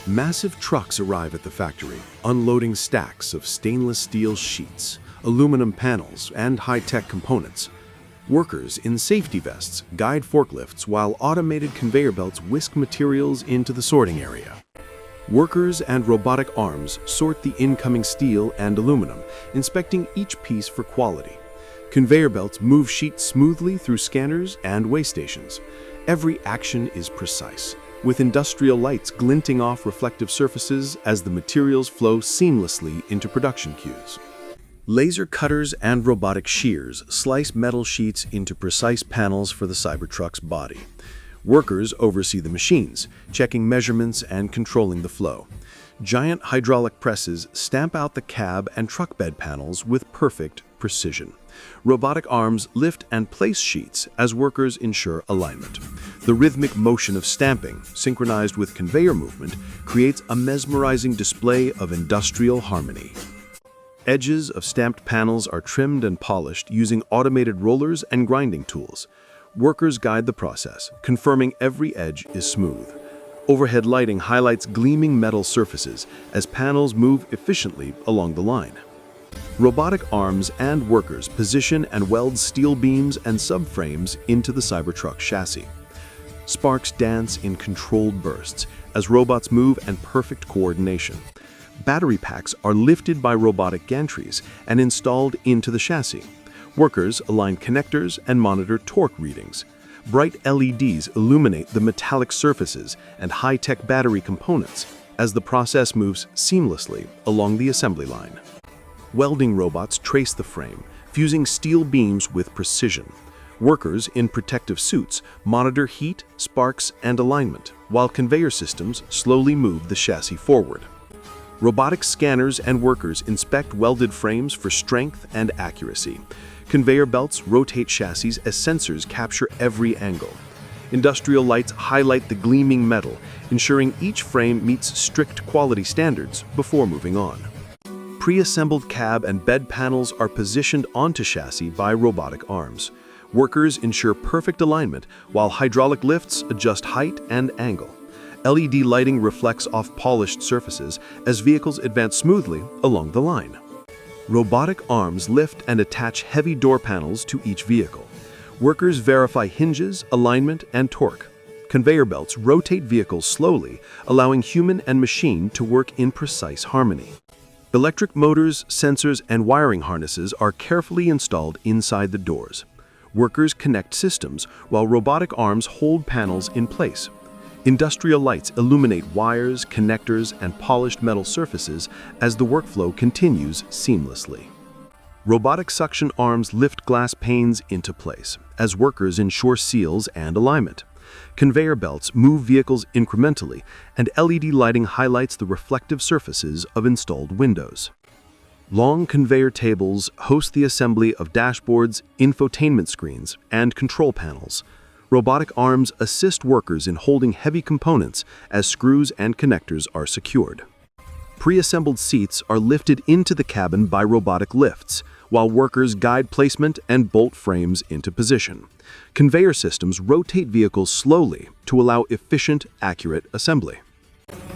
Massive trucks arrive at the factory, unloading stacks of stainless steel sheets, aluminum panels, and high-tech components. Workers in safety vests guide forklifts while automated conveyor belts whisk materials into the sorting area. Workers and robotic arms sort the incoming steel and aluminum, inspecting each piece for quality. Conveyor belts move sheets smoothly through scanners and weigh stations. Every action is precise, with industrial lights glinting off reflective surfaces as the materials flow seamlessly into production queues. Laser cutters and robotic shears slice metal sheets into precise panels for the Cybertruck's body. Workers oversee the machines, checking measurements and controlling the flow. Giant hydraulic presses stamp out the cab and truck bed panels with perfect precision. Robotic arms lift and place sheets as workers ensure alignment. The rhythmic motion of stamping, synchronized with conveyor movement, creates a mesmerizing display of industrial harmony. Edges of stamped panels are trimmed and polished using automated rollers and grinding tools. Workers guide the process, confirming every edge is smooth. Overhead lighting highlights gleaming metal surfaces as panels move efficiently along the line. Robotic arms and workers position and weld steel beams and subframes into the Cybertruck chassis. Sparks dance in controlled bursts as robots move in perfect coordination. Battery packs are lifted by robotic gantries and installed into the chassis. Workers align connectors and monitor torque readings. Bright LEDs illuminate the metallic surfaces and high-tech battery components as the process moves seamlessly along the assembly line. Welding robots trace the frame, fusing steel beams with precision. Workers in protective suits monitor heat, sparks, and alignment, while conveyor systems slowly move the chassis forward. Robotic scanners and workers inspect welded frames for strength and accuracy. Conveyor belts rotate chassis as sensors capture every angle. Industrial lights highlight the gleaming metal, ensuring each frame meets strict quality standards before moving on. Pre-assembled cab and bed panels are positioned onto chassis by robotic arms. Workers ensure perfect alignment, while hydraulic lifts adjust height and angle. LED lighting reflects off polished surfaces as vehicles advance smoothly along the line. Robotic arms lift and attach heavy door panels to each vehicle. Workers verify hinges, alignment, and torque. Conveyor belts rotate vehicles slowly, allowing human and machine to work in precise harmony. Electric motors, sensors, and wiring harnesses are carefully installed inside the doors. Workers connect systems, while robotic arms hold panels in place. Industrial lights illuminate wires, connectors, and polished metal surfaces as the workflow continues seamlessly. Robotic suction arms lift glass panes into place as workers ensure seals and alignment. Conveyor belts move vehicles incrementally, and LED lighting highlights the reflective surfaces of installed windows. Long conveyor tables host the assembly of dashboards, infotainment screens, and control panels. Robotic arms assist workers in holding heavy components as screws and connectors are secured. Pre-assembled seats are lifted into the cabin by robotic lifts, while workers guide placement and bolt frames into position. Conveyor systems rotate vehicles slowly to allow efficient, accurate assembly.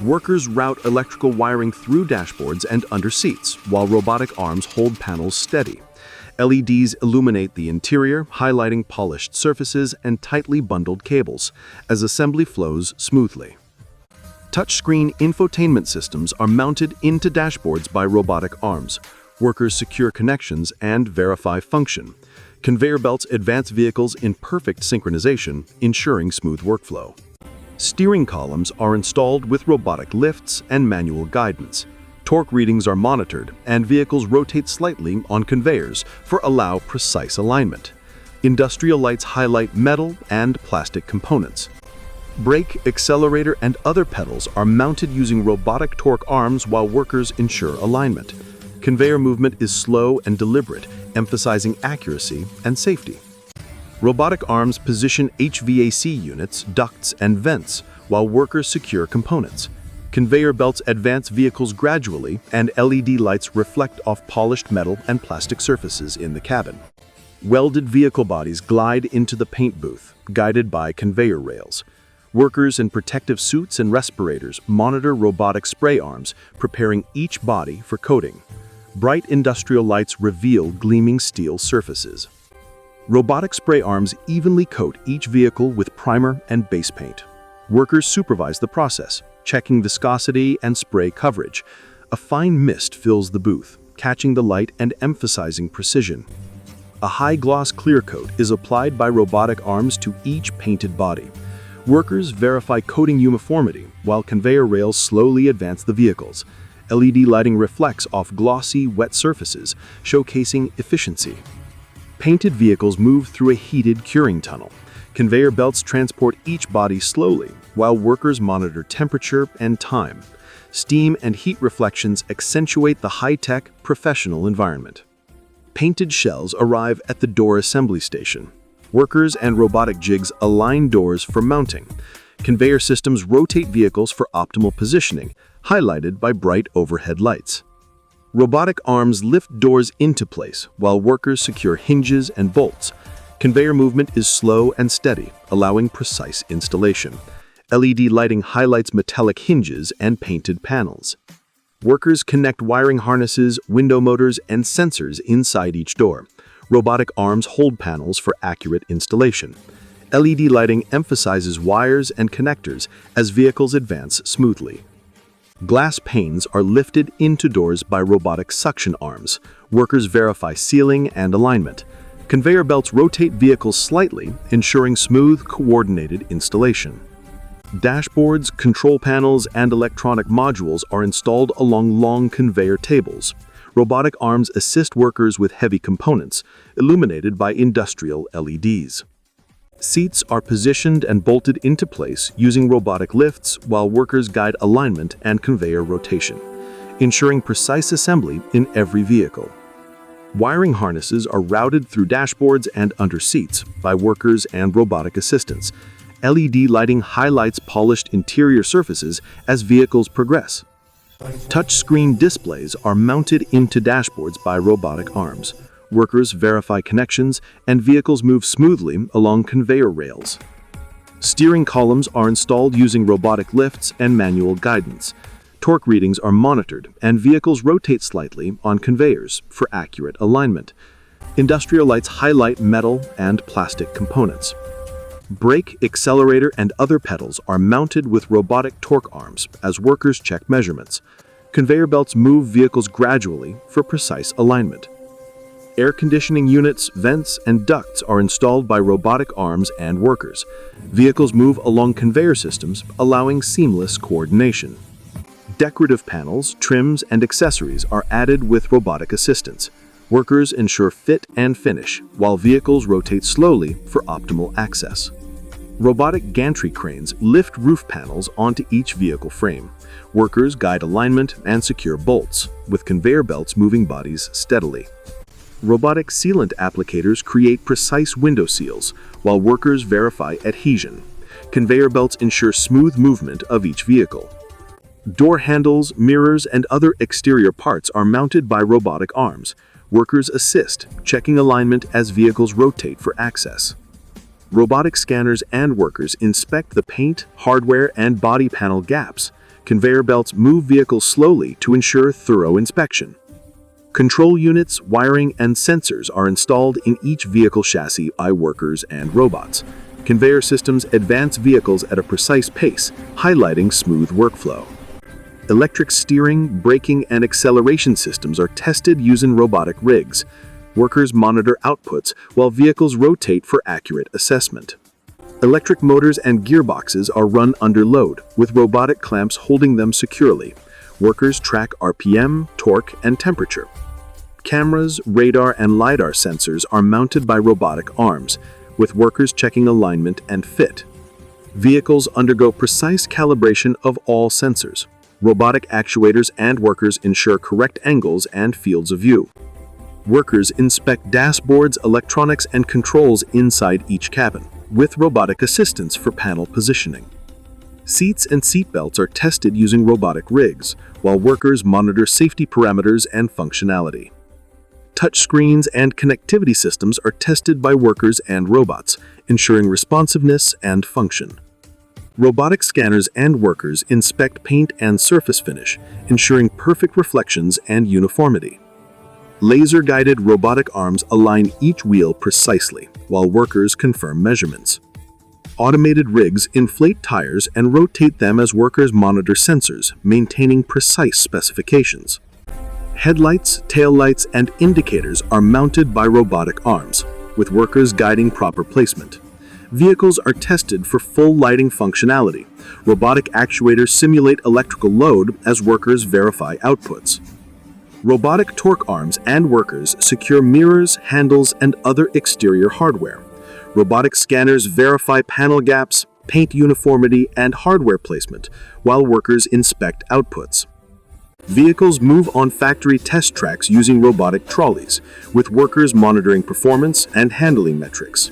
Workers route electrical wiring through dashboards and under seats, while robotic arms hold panels steady. LEDs illuminate the interior, highlighting polished surfaces and tightly bundled cables, as assembly flows smoothly. Touchscreen infotainment systems are mounted into dashboards by robotic arms. Workers secure connections and verify function. Conveyor belts advance vehicles in perfect synchronization, ensuring smooth workflow. Steering columns are installed with robotic lifts and manual guidance. Torque readings are monitored, and vehicles rotate slightly on conveyors for allow precise alignment. Industrial lights highlight metal and plastic components. Brake, accelerator, and other pedals are mounted using robotic torque arms while workers ensure alignment. Conveyor movement is slow and deliberate, emphasizing accuracy and safety. Robotic arms position HVAC units, ducts, and vents, while workers secure components. Conveyor belts advance vehicles gradually, and LED lights reflect off polished metal and plastic surfaces in the cabin. Welded vehicle bodies glide into the paint booth, guided by conveyor rails. Workers in protective suits and respirators monitor robotic spray arms, preparing each body for coating. Bright industrial lights reveal gleaming steel surfaces. Robotic spray arms evenly coat each vehicle with primer and base paint. Workers supervise the process, checking viscosity and spray coverage. A fine mist fills the booth, catching the light and emphasizing precision. A high-gloss clear coat is applied by robotic arms to each painted body. Workers verify coating uniformity, while conveyor rails slowly advance the vehicles. LED lighting reflects off glossy, wet surfaces, showcasing efficiency. Painted vehicles move through a heated curing tunnel. Conveyor belts transport each body slowly, while workers monitor temperature and time. Steam and heat reflections accentuate the high-tech, professional environment. Painted shells arrive at the door assembly station. Workers and robotic jigs align doors for mounting. Conveyor systems rotate vehicles for optimal positioning, highlighted by bright overhead lights. Robotic arms lift doors into place, while workers secure hinges and bolts. Conveyor movement is slow and steady, allowing precise installation. LED lighting highlights metallic hinges and painted panels. Workers connect wiring harnesses, window motors, and sensors inside each door. Robotic arms hold panels for accurate installation. LED lighting emphasizes wires and connectors as vehicles advance smoothly. Glass panes are lifted into doors by robotic suction arms. Workers verify sealing and alignment. Conveyor belts rotate vehicles slightly, ensuring smooth, coordinated installation. Dashboards, control panels, and electronic modules are installed along long conveyor tables. Robotic arms assist workers with heavy components, illuminated by industrial LEDs. Seats are positioned and bolted into place using robotic lifts while workers guide alignment and conveyor rotation, ensuring precise assembly in every vehicle. Wiring harnesses are routed through dashboards and under seats by workers and robotic assistants. LED lighting highlights polished interior surfaces as vehicles progress. Touchscreen displays are mounted into dashboards by robotic arms. Workers verify connections, and vehicles move smoothly along conveyor rails. Steering columns are installed using robotic lifts and manual guidance. Torque readings are monitored, and vehicles rotate slightly on conveyors for accurate alignment. Industrial lights highlight metal and plastic components. Brake, accelerator, and other pedals are mounted with robotic torque arms as workers check measurements. Conveyor belts move vehicles gradually for precise alignment. Air conditioning units, vents, and ducts are installed by robotic arms and workers. Vehicles move along conveyor systems, allowing seamless coordination. Decorative panels, trims, and accessories are added with robotic assistance. Workers ensure fit and finish, while vehicles rotate slowly for optimal access. Robotic gantry cranes lift roof panels onto each vehicle frame. Workers guide alignment and secure bolts, with conveyor belts moving bodies steadily. Robotic sealant applicators create precise window seals, while workers verify adhesion. Conveyor belts ensure smooth movement of each vehicle. Door handles, mirrors, and other exterior parts are mounted by robotic arms. Workers assist, checking alignment as vehicles rotate for access. Robotic scanners and workers inspect the paint, hardware, and body panel gaps. Conveyor belts move vehicles slowly to ensure thorough inspection. Control units, wiring, and sensors are installed in each vehicle chassis by workers and robots. Conveyor systems advance vehicles at a precise pace, highlighting smooth workflow. Electric steering, braking, and acceleration systems are tested using robotic rigs. Workers monitor outputs while vehicles rotate for accurate assessment. Electric motors and gearboxes are run under load, with robotic clamps holding them securely. Workers track RPM, torque, and temperature. Cameras, radar, and LiDAR sensors are mounted by robotic arms, with workers checking alignment and fit. Vehicles undergo precise calibration of all sensors. Robotic actuators and workers ensure correct angles and fields of view. Workers inspect dashboards, electronics, and controls inside each cabin, with robotic assistance for panel positioning. Seats and seatbelts are tested using robotic rigs, while workers monitor safety parameters and functionality. Touchscreens and connectivity systems are tested by workers and robots, ensuring responsiveness and function. Robotic scanners and workers inspect paint and surface finish, ensuring perfect reflections and uniformity. Laser-guided robotic arms align each wheel precisely, while workers confirm measurements. Automated rigs inflate tires and rotate them as workers monitor sensors, maintaining precise specifications. Headlights, taillights, and indicators are mounted by robotic arms, with workers guiding proper placement. Vehicles are tested for full lighting functionality. Robotic actuators simulate electrical load as workers verify outputs. Robotic torque arms and workers secure mirrors, handles, and other exterior hardware. Robotic scanners verify panel gaps, paint uniformity, and hardware placement, while workers inspect outputs. Vehicles move on factory test tracks using robotic trolleys, with workers monitoring performance and handling metrics.